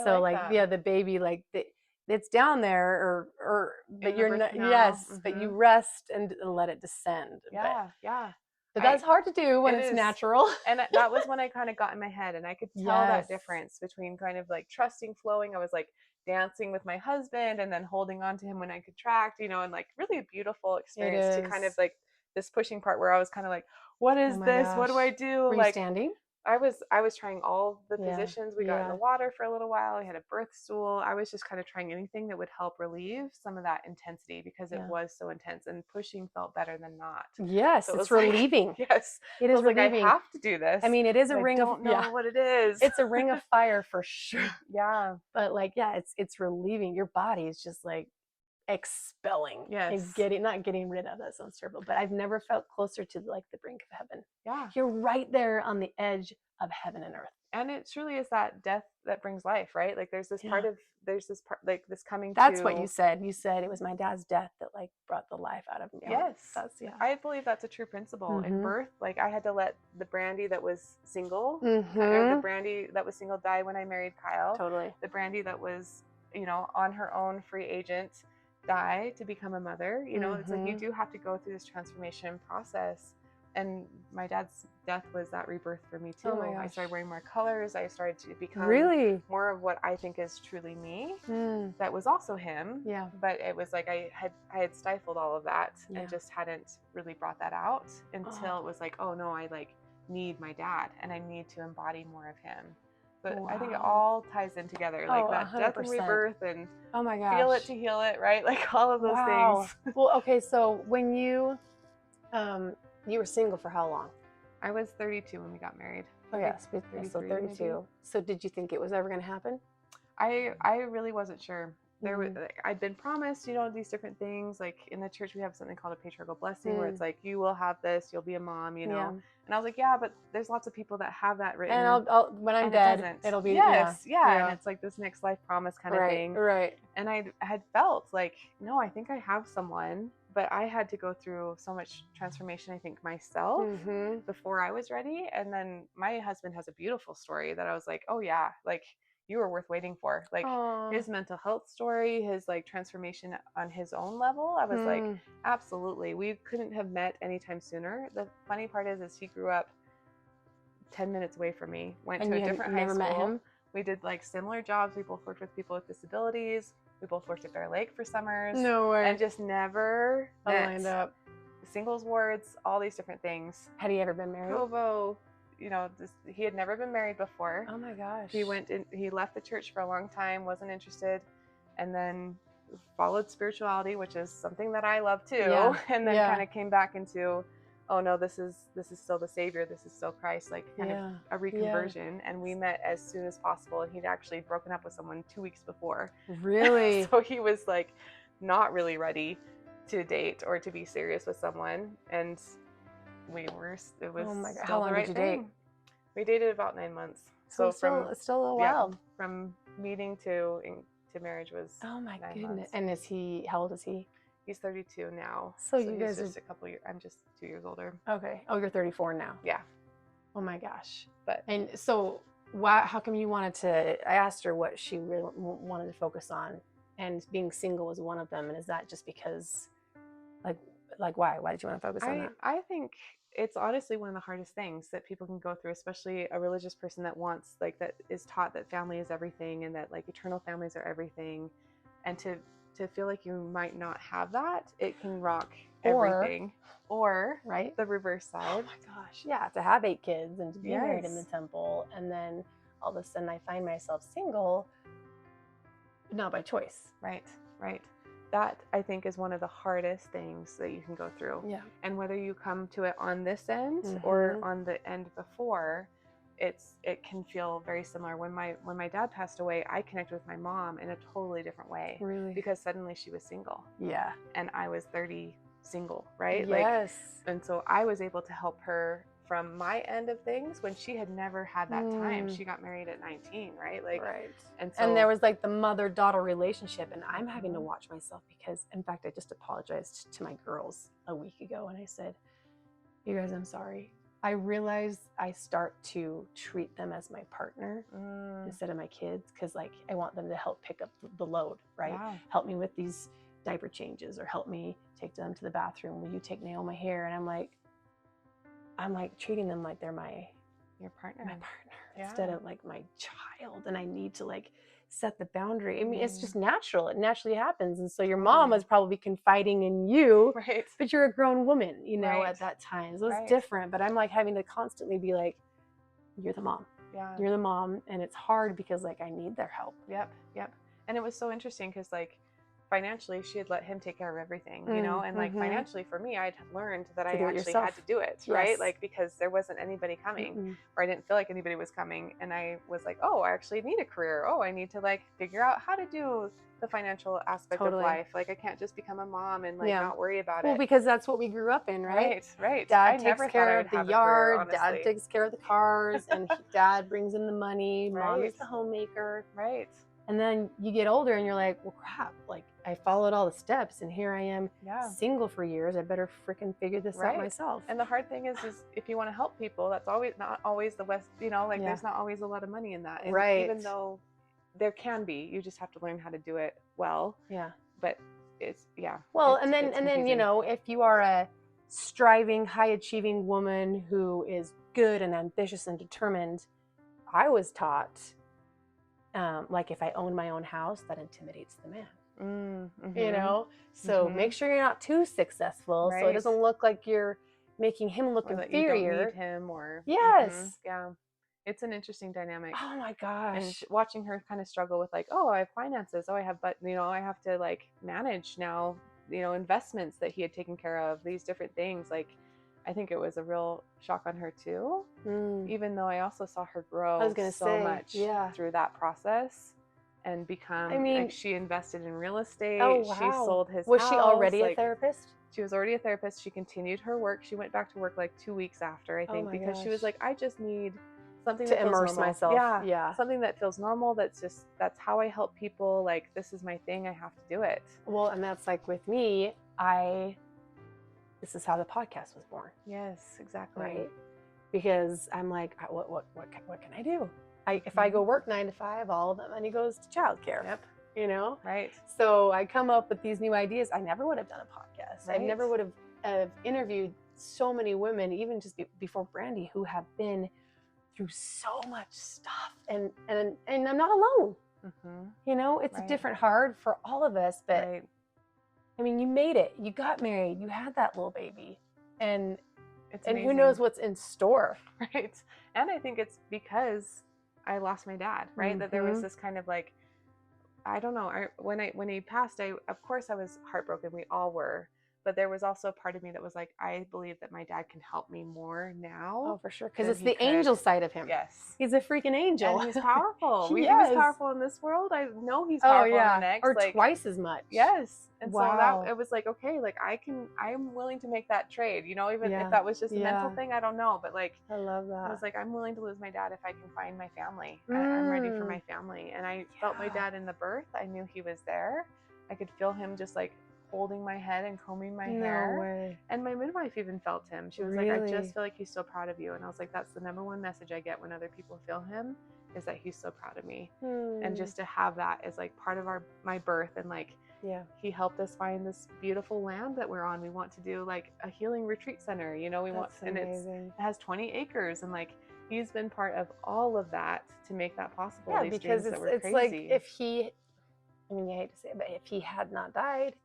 So like the baby, like it's down there or but you're not, but you rest and let it descend. Yeah. But that's hard to do when it it's is. natural. And that was when I kind of got in my head, and I could tell Yes. that difference between kind of like trusting, flowing. I was like dancing with my husband and then holding on to him when I contract, you know, and like really a beautiful experience to kind of is. like this pushing part where I was kind of like, what is Oh my this? What do I gosh. do? Were you Like standing? I was trying all the Yeah. positions. We got in Yeah. the water for a little while. We had a birth stool. I was just kind of trying anything that would help relieve some of that intensity because it Yeah. was so intense, and pushing felt better than not. Yes, So it it's was like, relieving. yes. It I is was like, I relieving. have to do this. I mean, it is a and ring I of don't know what it is. It's a ring of fire for sure. Yeah. But like, yeah, it's relieving. Your body is just like expelling. Yes. And not getting rid of. That sounds terrible. But I've never felt closer to like the brink of heaven. Yeah. You're right there on the edge of heaven and earth. And it truly is that death that brings life, right? Like there's this part like this coming That's to. what you said. You said it was my dad's death that like brought the life out of me. Yes. That's yeah. I believe that's a true principle. In Mhm. birth, like I had to let the Brandi that was single, or Mhm. the Brandi that was single die when I married Kyle. Totally. The Brandi that was, you know, on her own free agent die to become a mother. You know, it's like you do have to go through this transformation process. And my dad's death was that rebirth for me too. Oh my I gosh. started wearing more colors. I started to become Really? more of what I think is truly me. Mm. That was also him. Yeah. But it was like I had stifled all of that Yeah. and just hadn't really brought that out until it was like, oh no, I like need my dad and I need to embody more of him. But I think it Wow. all ties in together, like Oh, that death and 100%. rebirth and Oh my gosh. feel it to heal it, right? Like all of those Wow. things. Well, okay, so when you were single for how long? I was 32 when we got married. Oh yes, so 33 32. maybe. So did you think it was ever going to happen? I really wasn't sure. There was, I'd been promised, you know, these different things. Like in the church, we have something called a patriarchal blessing, where it's like, you will have this, you'll be a mom, you know. Yeah. And I was like, yeah, but there's lots of people that have that written. And I'll when I'm and dead, it doesn't. it'll be yes, yeah. yeah. And it's like this next life promise kind of thing. Right. And I had felt like, no, I think I have someone, but I had to go through so much transformation, I think, myself before I was ready. And then my husband has a beautiful story that I was like, oh yeah, like you were worth waiting for. Like his mental health story, his like transformation on his own level. I was like, absolutely. We couldn't have met anytime sooner. The funny part is he grew up 10 minutes away from me, went to a different high school. Met him? We did like similar jobs. We both worked with people with disabilities. We both worked at Bear Lake for summers. No way. And just never lined up. Singles wards, all these different things. Had he ever been married? Provo, you know, he had never been married before. Oh my gosh. He left the church for a long time, wasn't interested, and then followed spirituality, which is something that I love too. Yeah. And then kind of came back into, oh no, this is still the Savior, this is still Christ, like kind of a reconversion. And we met as soon as possible, and he'd actually broken up with someone 2 weeks before. Really? So he was like not really ready to date or to be serious with someone, and it was Oh my God. still How long the right did you date? thing. We dated about 9 months. So So from it's still a little wild. from meeting to marriage was Oh my 9 goodness. months. And how old is he? He's 32 now. So you he's guys just are a couple years. I'm just 2 years older. okay. Oh, you're 34 now. Yeah. Oh my gosh. But And so how come you wanted to, I asked her what she really wanted to focus on, and being single was one of them. And is that just because like why did you want to focus on that? I think it's honestly one of the hardest things that people can go through, especially a religious person that wants, like, that is taught that family is everything and that like eternal families are everything, and to feel like you might not have that, it can rock everything. Or right, the reverse side. oh my gosh, yeah, to have 8 kids and to be married in the Yes. temple, and then all of a sudden I find myself single, not by choice. Right. That, I think, is one of the hardest things that you can go through. Yeah. And whether you come to it on this end or on the end before, it can feel very similar. When my dad passed away, I connected with my mom in a totally different way. Really? Because suddenly she was single Yeah. and I was 30 single, right? Yes. And so I was able to help her from my end of things when she had never had that time. She got married at 19, right? Right. And so And there was like the mother-daughter relationship, and I'm having to watch myself because, in fact, I just apologized to my girls a week ago, and I said, you guys, I'm sorry. I realize I start to treat them as my partner instead of my kids, because like I want them to help pick up the load, right? Wow. Help me with these diaper changes, or help me take them to the bathroom. Will you take Naomi here? And I'm like, I'm like treating them like they're my Your partner. partner Yeah. instead of like my child, and I need to like set the boundary. I mean, it's just natural. It naturally happens. And so your mom was probably confiding in you, Right. but you're a grown woman, you know, Right. at that time. So it's Right. different. But I'm like having to constantly be like, you're the mom. Yeah. You're the mom. And it's hard because like I need their help. Yep. And it was so interesting because like financially she had let him take care of everything, you know, and like financially for me, I'd learned that I do it actually yourself. had to do it, right? Yes. Like because there wasn't anybody coming, or I didn't feel like anybody was coming, and I was like, oh, I actually need a career. Oh, I need to like figure out how to do the financial aspect of life. Like I can't just become a mom and like not worry about Well, it. because that's what we grew up in, right? Right. Dad I takes never care thought of I'd the have a yard. career, Dad honestly. takes care of the cars, and dad brings in the money. Mom is Right. the homemaker. Right. And then you get older and you're like, well, crap, like I followed all the steps and here I am single for years. I better freaking figure this out myself. And the hard thing is if you want to help people, that's always not always the West, you know, like there's not always a lot of money in that. And even though there can be, you just have to learn how to do it well. Yeah. But it's, Well, it's and then, confusing. you know, if you are a striving, high achieving woman who is good and ambitious and determined, I was taught, like if I own my own house, that intimidates the man, you know? So make sure you're not too successful. So it doesn't look like you're making him look or inferior. that you don't need him or. Yes. Yeah. It's an interesting dynamic. Oh my gosh. And watching her kind of struggle with like, oh, I have finances. Oh, I have, but you know, I have to like manage now, you know, investments that he had taken care of, these different things. Like, I think it was a real shock on her too, even though I also saw her grow much through that process and become, like she invested in real estate. Oh, wow. She sold his Was house. she already like, a therapist? She was already a therapist. She continued her work. She went back to work like 2 weeks after, I think, because she was like, I just need something to that feels immerse normal. myself. Yeah. Something that feels normal. That's how I help people. Like, this is my thing. I have to do it. Well, and that's like with me, this is how the podcast was born. Yes, exactly. Right. Because I'm like, what can I do? If I go work 9 to 5, all of the money goes to childcare. Yep. You know? Right. So I come up with these new ideas. I never would have done a podcast. Right. I never would have interviewed so many women, even just before Brandi, who have been through so much stuff. And I'm not alone. You know, it's a different hard for all of us, but I mean, you made it. You got married. You had that little baby, and who knows what's in store, right? And I think it's because I lost my dad, right? That there was this kind of like, I don't know. When he passed, of course I was heartbroken. We all were. But there was also a part of me that was like, I believe that my dad can help me more now. Oh, for sure. Because it's the angel side of him. Yes. He's a freaking angel. And he's powerful. He was powerful in this world. I know he's powerful in the next. Or like, twice as much. Yes. And so it was like, okay, like I'm willing to make that trade, you know, even if that was just a mental thing, I don't know. But like, I love that. I was like, I'm willing to lose my dad if I can find my family. I'm ready for my family. And I felt my dad in the birth. I knew he was there. I could feel him just like holding my head and combing my hair. Way. And my midwife even felt him. She was like, I just feel like he's so proud of you. And I was like, that's the number one message I get when other people feel him, is that he's so proud of me. And just to have that as like part of my birth, and like, he helped us find this beautiful land that we're on. We want to do like a healing retreat center, you know, and it has 20 acres, and like, he's been part of all of that to make that possible. Yeah, these because dreams that were it's crazy. like if he, I mean, you hate to say it, but if he had not died,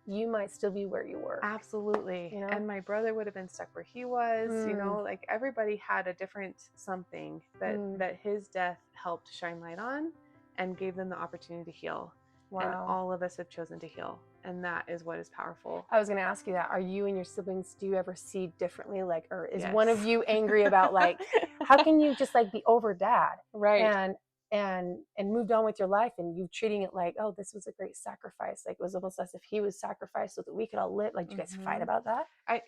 you might still be where you were. Absolutely. You know? And my brother would have been stuck where he was, you know, like everybody had a different something that his death helped shine light on and gave them the opportunity to heal. Wow. And all of us have chosen to heal. And that is what is powerful. I was going to ask you that. Are you and your siblings, do you ever see differently? Like, or is one of you angry about like, how can you just like be over dad? Right. And moved on with your life, and you treating it like, oh, this was a great sacrifice. Like, it was almost as if he was sacrificed so that we could all live. Like, do you guys fight about that?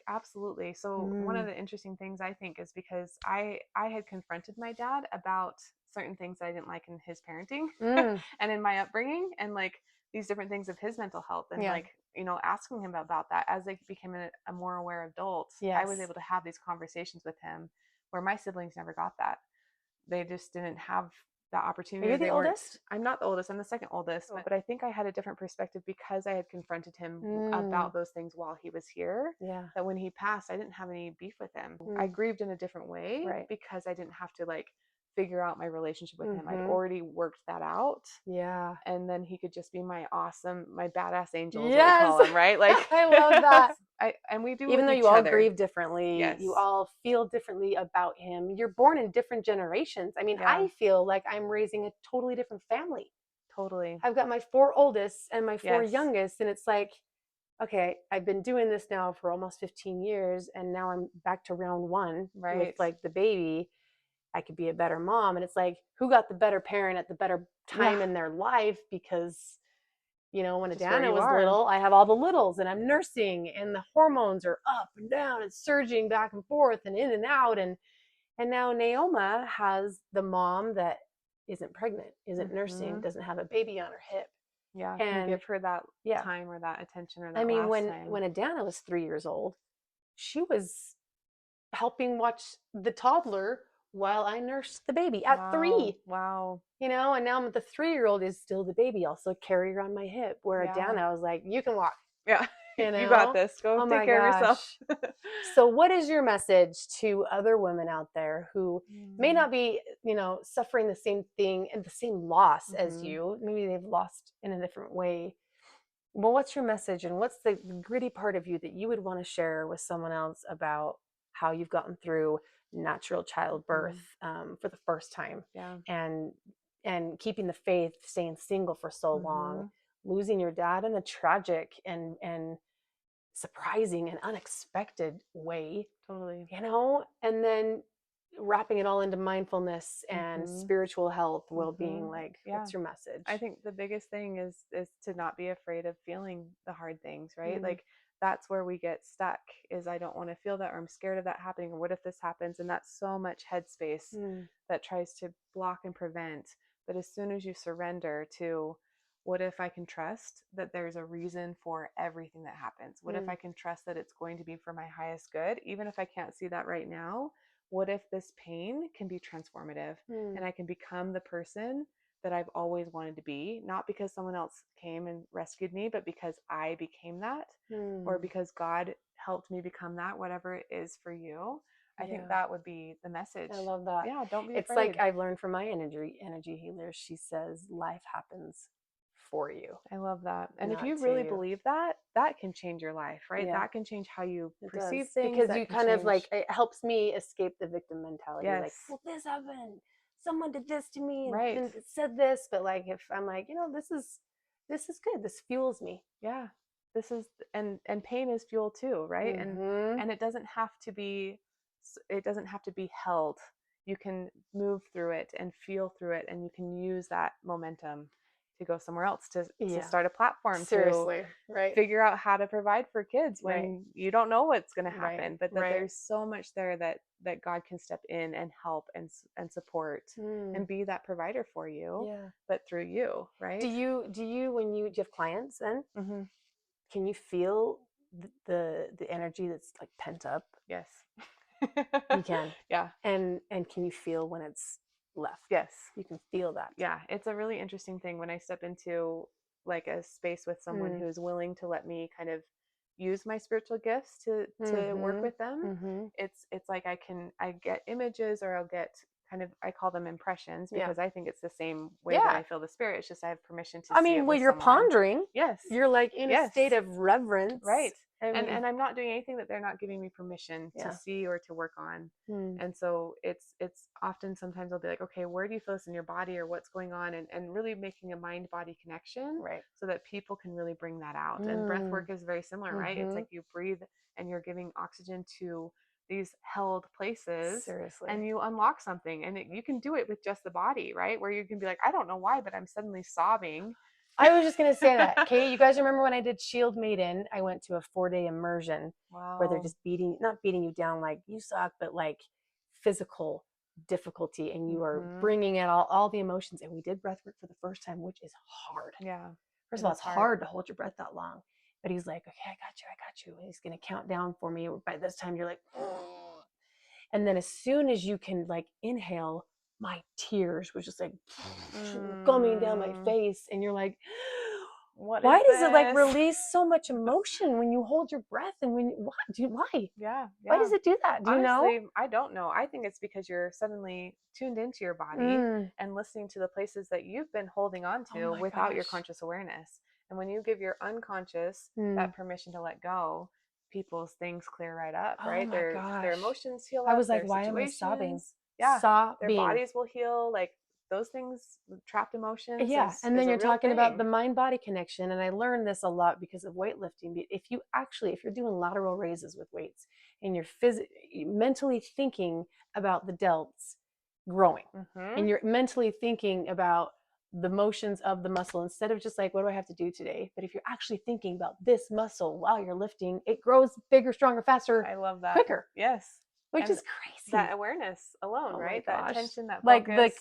Absolutely. So one of the interesting things I think is because I had confronted my dad about certain things I didn't like in his parenting and in my upbringing, and like these different things of his mental health, and like, you know, asking him about that as I became a more aware adult. I was able to have these conversations with him where my siblings never got that. They just didn't have that opportunity. Are you They the weren't- oldest? I'm not the oldest. I'm the second oldest, but I think I had a different perspective because I had confronted him about those things while he was here. Yeah. That when he passed, I didn't have any beef with him. I grieved in a different way Right. because I didn't have to like figure out my relationship with him. I'd Mhm. already worked that out. Yeah. And then he could just be my badass angel, is Yes. what we call him, right? Like I love that. and we do Even with though each you all other. grieve differently, Yes. you all feel differently about him. You're born in different generations. I mean, Yeah. I feel like I'm raising a totally different family. Totally. I've got my 4 oldest and my 4 Yes. youngest, and it's like, okay, I've been doing this now for almost 15 years, and now I'm back to round 1 with Right. like the baby. I could be a better mom, and it's like, who got the better parent at the better time Yeah. in their life? Because when Just where Adana you was are. little, I have all the littles, and I'm nursing, and the hormones are up and down, and surging back and forth, and in and out, and now Naoma has the mom that isn't pregnant, isn't nursing, Mhm. doesn't have a baby on her hip. Yeah. Can And give her that yeah, time or that attention or that I mean, last when time. Adana was 3 years old, she was helping watch the toddler while I nursed the baby at 3. Wow. And now the 3-year-old is still the baby. I'll still carry her on my hip. Where Yeah. Adana, I was like, you can walk. Yeah. You You got know? this. Go Oh take my care of yourself. So what is your message to other women out there who may not be, suffering the same thing and the same loss as Mhm. you? Maybe they've lost in a different way. Well, what's your message, and what's the gritty part of you that you would want to share with someone else about how you've gotten through natural childbirth for the first time, Yeah. and keeping the faith, staying single for so long, losing your dad in a tragic and surprising and unexpected way, Totally. and then wrapping it all into mindfulness and spiritual health, well-being. Like, Yeah. what's your message? I think the biggest thing is to not be afraid of feeling the hard things, right? Like that's where we get stuck, is I don't want to feel that, or I'm scared of that happening, or what if this happens? And that's so much headspace that tries to block and prevent. But as soon as you surrender to, what if I can trust that there's a reason for everything that happens? What if I can trust that it's going to be for my highest good, even if I can't see that right now? What if this pain can be transformative and I can become the person that I've always wanted to be, not because someone else came and rescued me, but because I became that, or because God helped me become that, whatever it is for you. I think that would be the message. I love that. Yeah, don't be It's afraid. like I've learned from my energy healer. She says life happens for you. I love that. And if Not you really to. believe that, that can change your life, right? Yeah. That can change how you It perceive does. things. Because that you can kind of like, change- it helps me escape the victim mentality. Like, Yes. well, this happened. Someone did this to me, and Right. then it said this. But like, if I'm like, this is good. This fuels me. Yeah. This is, and pain is fuel too, right? And it doesn't have to be held. You can move through it and feel through it, and you can use that momentum to go somewhere else, to start a platform, Seriously, to right? figure out how to provide for kids when Right. you don't know what's going to Right, happen, but that right. there's so much there that God can step in and help and support and be that provider for you, Yeah. but through you, right? Do you when you have clients then? Mm-hmm. Can you feel the energy that's like pent up? Yes. You can. Yeah. And can you feel when it's left? Yes. You can feel that. Yeah. It's a really interesting thing when I step into like a space with someone who's willing to let me kind of use my spiritual gifts to work with them. It's like I get images, or I'll get kind of, I call them impressions, because I think it's the same way that I feel the spirit. It's just I have permission to see it with you're someone. pondering. Yes. You're like in a state of reverence. Right. I mean, and I'm not doing anything that they're not giving me permission to see or to work on. And so it's often, sometimes I'll be like, okay, where do you feel this in your body, or what's going on? And really making a mind-body connection, right, so that people can really bring that out. And breath work is very similar, right? It's like you breathe and you're giving oxygen to these held places. Seriously. And you unlock something, and you can do it with just the body, right? Where you can be like, I don't know why, but I'm suddenly sobbing. I was just going to say that. Okay. You guys remember when I did Shield Maiden? I went to a 4-day immersion where they're just not beating you down like you suck, but like physical difficulty. And you are bringing out all the emotions. And we did breath work for the first time, which is hard. Yeah. First of all, it's hard to hold your breath that long. But he's like, okay, I got you. And he's going to count down for me. By this time, you're like, ugh. And then as soon as you can like inhale my tears was just like coming down my face. And you're like, What why is does it like this? release so much emotion when you hold your breath? And why? Yeah. Why does it do that? Do you know? Honestly, I don't know. I think it's because you're suddenly tuned into your body and listening to the places that you've been holding on to Oh my without your gosh. conscious awareness. And when you give your unconscious that permission to let go, people's things clear right up, Oh right? my Their gosh. emotions heal I up. was like, their why am I sobbing? situations, yeah, their Sobbing. bodies will heal. Like those things, trapped emotions. Yeah. is And then a you're real talking about thing. the mind body connection. And I learned this a lot because of weightlifting. If you're doing lateral raises with weights and you're mentally thinking about the delts growing and you're mentally thinking about the motions of the muscle instead of just like, what do I have to do today? But if you're actually thinking about this muscle while you're lifting, it grows bigger, stronger, faster. I love that. Quicker. Yes. Which And is crazy. that awareness alone, Oh my right? gosh. That attention, that like focus.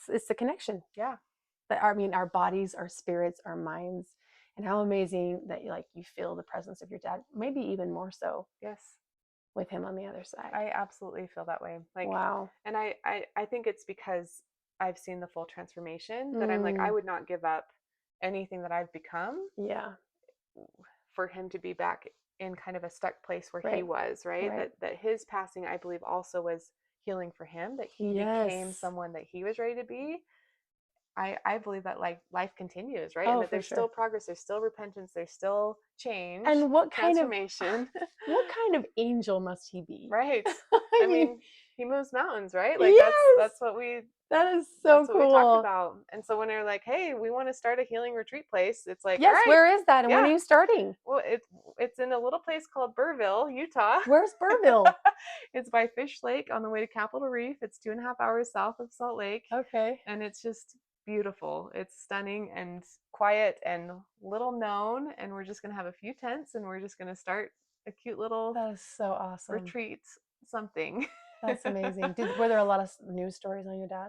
it's the connection. Yeah. I mean, our bodies, our spirits, our minds, and how amazing that you feel the presence of your dad, maybe even more so. Yes. With him on the other side. I absolutely feel that way. Like, wow. And I think it's because I've seen the full transformation that I'm like, I would not give up anything that I've become. Yeah. For him to be back in kind of a stuck place where he was, right? That his passing, I believe, also was healing for him, that he became someone that he was ready to be. I believe that like life continues, right? And that there's still progress, there's still repentance, there's still change. And what kind transformation. What kind of angel must he be? Right. I mean, he moves mountains, right? Like that's what we that is so that's cool. what we talked about. And so when they're like, hey, we want to start a healing retreat place, it's like, yes, all right, where is that? And when are you starting? Well, it's in a little place called Burrville, Utah. Where's Burrville? It's by Fish Lake on the way to Capitol Reef. It's 2.5 hours south of Salt Lake. Okay. And it's just beautiful. It's stunning and quiet and little known. And we're just going to have a few tents and we're just going to start a cute little that is so awesome retreat something. That's amazing. Were there a lot of news stories on your dad?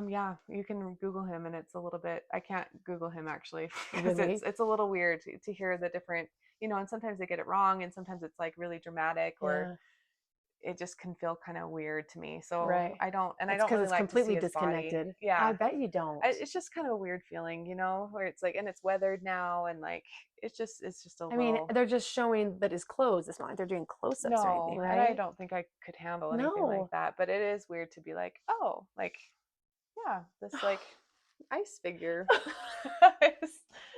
Yeah, you can Google him and it's a little bit, I can't Google him actually because really? it's a little weird to hear the different, and sometimes they get it wrong and sometimes it's like really dramatic or it just can feel kind of weird to me. So I don't really it's like completely to see his disconnected. body. Yeah. I bet you don't. It's just kind of a weird feeling, where it's like, and it's weathered now and like, it's just a little. I mean, they're just showing that his clothes. It's not like they're doing close-ups or anything, right? And I don't think I could handle anything like that. But it is weird to be like, oh, like, yeah, this like ice figure.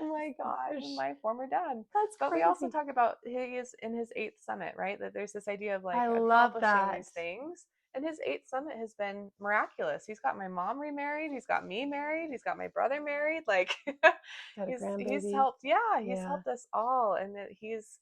Oh my gosh. My former dad. That's But crazy. we also talk about he is in his 8th summit, right? That there's this idea of like I love accomplishing that. these things. And his 8th summit has been miraculous. He's got my mom remarried. He's got me married. He's got my brother married. Like he's helped. Yeah, he's helped us all. And that his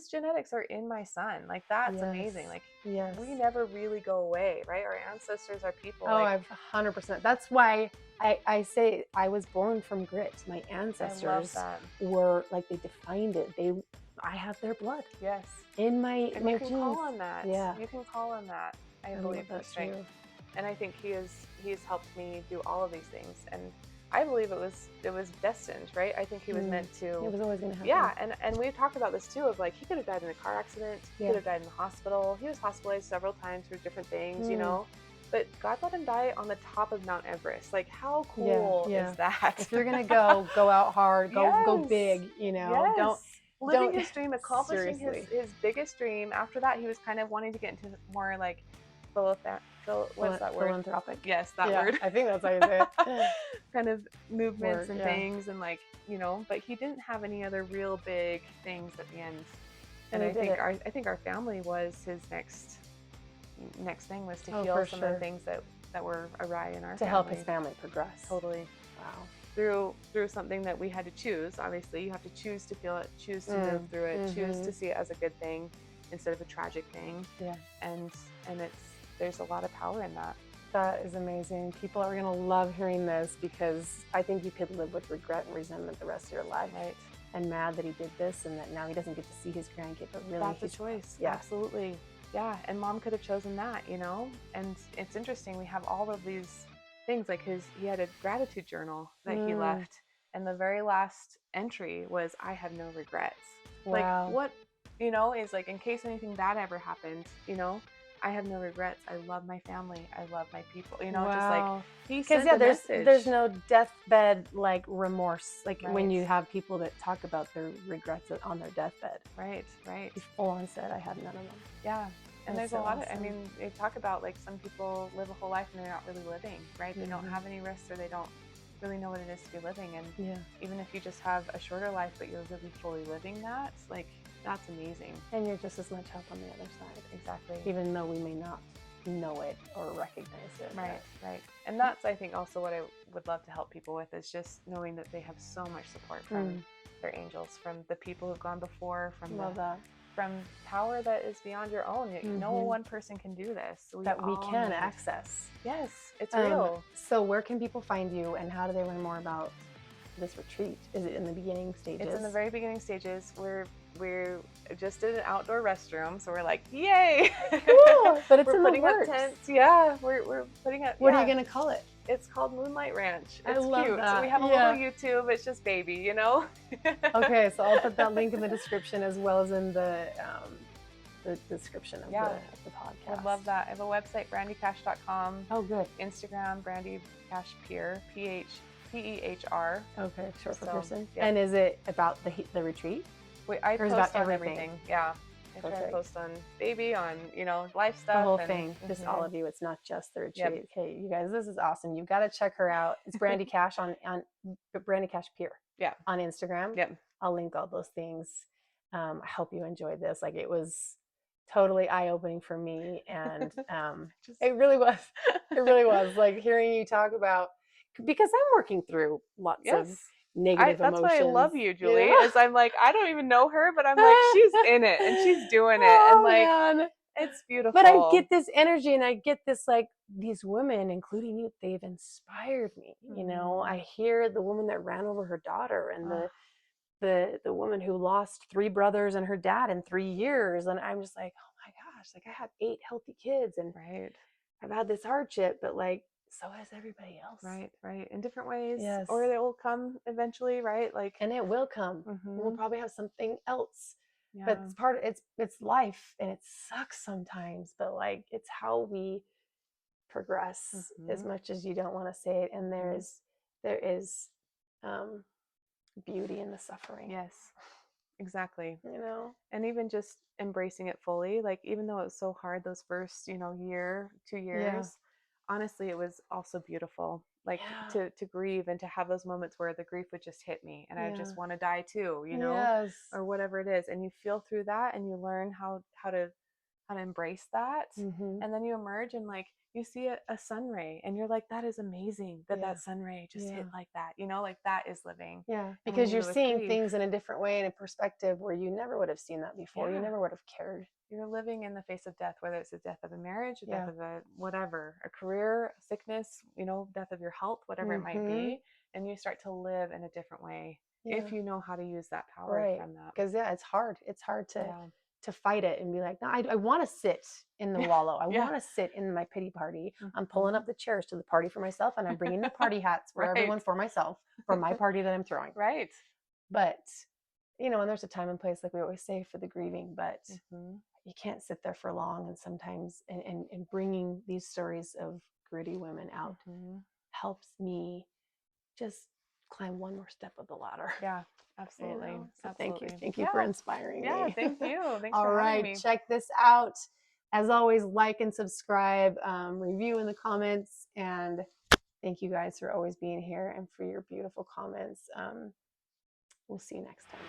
genetics are in my son. Like that's amazing. Like we never really go away, right? Our ancestors are people. Oh, I've 100%. That's why I say I was born from grit. My ancestors were like, they defined it. I have their blood. Yes. In my you can genes. call on that. Yeah. You can call on that. I believe that's true. And I think he's helped me do all of these things. And I believe it was destined, right? I think he was meant to. It was always going to happen. Yeah, and we've talked about this too. Of like, he could have died in a car accident. He could have died in the hospital. He was hospitalized several times for different things, But God let him die on the top of Mount Everest. Like, how cool is that? If you're gonna go out hard, go big. Don't living his dream, accomplishing his biggest dream. After that, he was kind of wanting to get into more like what's that word? Philanthropic. Yes, that word. I think that's how you say it. Kind of movements and things, and like but he didn't have any other real big things at the end. And I think our family was his next thing was to heal some of the things that were awry in our family. To help his family progress. Totally. Wow. Through something that we had to choose. Obviously, you have to choose to feel it, choose to move through it, choose to see it as a good thing instead of a tragic thing. Yeah. And there's a lot of power in that. That is amazing. People are gonna love hearing this because I think you could live with regret and resentment the rest of your life. Right. And mad that he did this and that now he doesn't get to see his grandkid, but really that's a choice. Yeah. Absolutely. Yeah. And mom could have chosen that, And it's interesting. We have all of these things like he had a gratitude journal that he left. And the very last entry was, I have no regrets. Wow. Like what, is like, in case anything bad ever happened, I have no regrets. I love my family. I love my people. You know, just Wow. like he Because sent a there's message. no deathbed like remorse, like when Right. you have people that talk about their regrets on their deathbed. Right, right. He full on said, "I have none of them." Yeah. And That's there's a so lot of, I awesome. mean, they talk about like some people live a whole life and they're not really living, right? They don't Mhm. have any risks or they don't really know what it is to be living. And Yeah. even if you just have a shorter life, but you're really fully living that, like, that's amazing. And you're just as much help on the other side, Exactly. even though we may not know it or recognize it. Right, right. And that's, I think, also what I would love to help people with is just knowing that they have so much support from their angels, from the people who've gone before, from Love that. from power that is beyond your own. No Mhm. one person can do this. That we all can need- access. Yes, it's real. So where can people find you, and how do they learn more about this retreat? Is it in the beginning stages? It's in the very beginning stages. We're just did an outdoor restroom, so we're like, yay! Cool, but it's we're in the putting up works. tents. Yeah, we're putting up. What yeah. are you gonna call it? It's called MoonLight Ranch. I It's love cute. So that. we have a Yeah. little YouTube. It's just baby, you know. Okay, so I'll put that link in the description as well as in the description of, Yeah. the podcast. I love that. I have a website, brandicash.com. Oh, good. Instagram, Brandi Cash Peer, PEHR. Okay, short for So, person. yeah. And is it about the retreat? I Or is post about on everything? everything. Yeah. I try to Perfect. post on baby, on, you know, life stuff. The whole and- thing, just all Mhm. of you. It's not just the Yep. retreat. Okay, you guys, this is awesome. You've got to check her out. It's Brandi Cash on Brandi Cash Peer. Yeah. On Instagram. Yep. I'll link all those things. I hope you enjoyed this. Like, it was totally eye-opening for me, and it really was. It really was. Like, hearing you talk about, because I'm working through lots of Yes. negative That's emotions. why I love you, Julie. know? Is I'm like, I don't even know her, but I'm like, she's in it and she's doing it, Oh, and like, man. it's beautiful. But I get this energy, and I get this, like, these women, including you, they've inspired me. You know, I hear the woman that ran over her daughter, and the woman who lost 3 brothers and her dad in 3 years, and I'm just like, oh my gosh, like, I have 8 healthy kids, and Right. I've had this hardship, but like, so has everybody else. Right. Right. In different ways. Yes. Or they will come eventually, right? Like, And it will come. We'll Mhm. probably have something else. yeah. But it's part of it's life, and it sucks sometimes, but like, it's how we progress, as Mhm. much as you don't want to say it. And there is beauty in the suffering. Yes. Exactly. You know? And even just embracing it fully, like, even though it was so hard those first, you know, year, 2 years, honestly, it was also beautiful. Like, Yeah. to grieve and to have those moments where the grief would just hit me and I just Yeah. want to die too, you know, Yes. or whatever it is. And you feel through that and you learn how to embrace that. Mhm. And then you emerge and like you see a sun ray and you're like, that is amazing that Yeah. that sun ray just hit Yeah. like that, you know, like that is living. Yeah, And when because you're with seeing grief, things in a different way, in a perspective where you never would have seen that before. You Yeah. never would have cared. you're living in the face of death, whether it's the death of a marriage, the Yeah. death of a whatever, a career, sickness, you know, death of your health, whatever it might Mhm. be. And you start to live in a different way if Yeah. you know how to use that power Right. from that. Because it's hard. It's hard to Yeah. fight it and be like, no, I want to sit in the wallow. I Yeah. want to sit in my pity party. I'm pulling Mhm. up the chairs to the party for myself, and I'm bringing the party hats for Right. everyone for myself, for my party that I'm throwing. Right. But, you know, and there's a time and place, like we always say, for the grieving, but Mhm. you can't sit there for long. And sometimes, and bringing these stories of gritty women out Mhm. helps me just climb one more step of the ladder. Yeah, You absolutely. know? So Absolutely. thank you for inspiring Yeah, me. thank you. Thanks All for having right, me. check this out. As always, like and subscribe, review in the comments, and thank you guys for always being here and for your beautiful comments. We'll see you next time.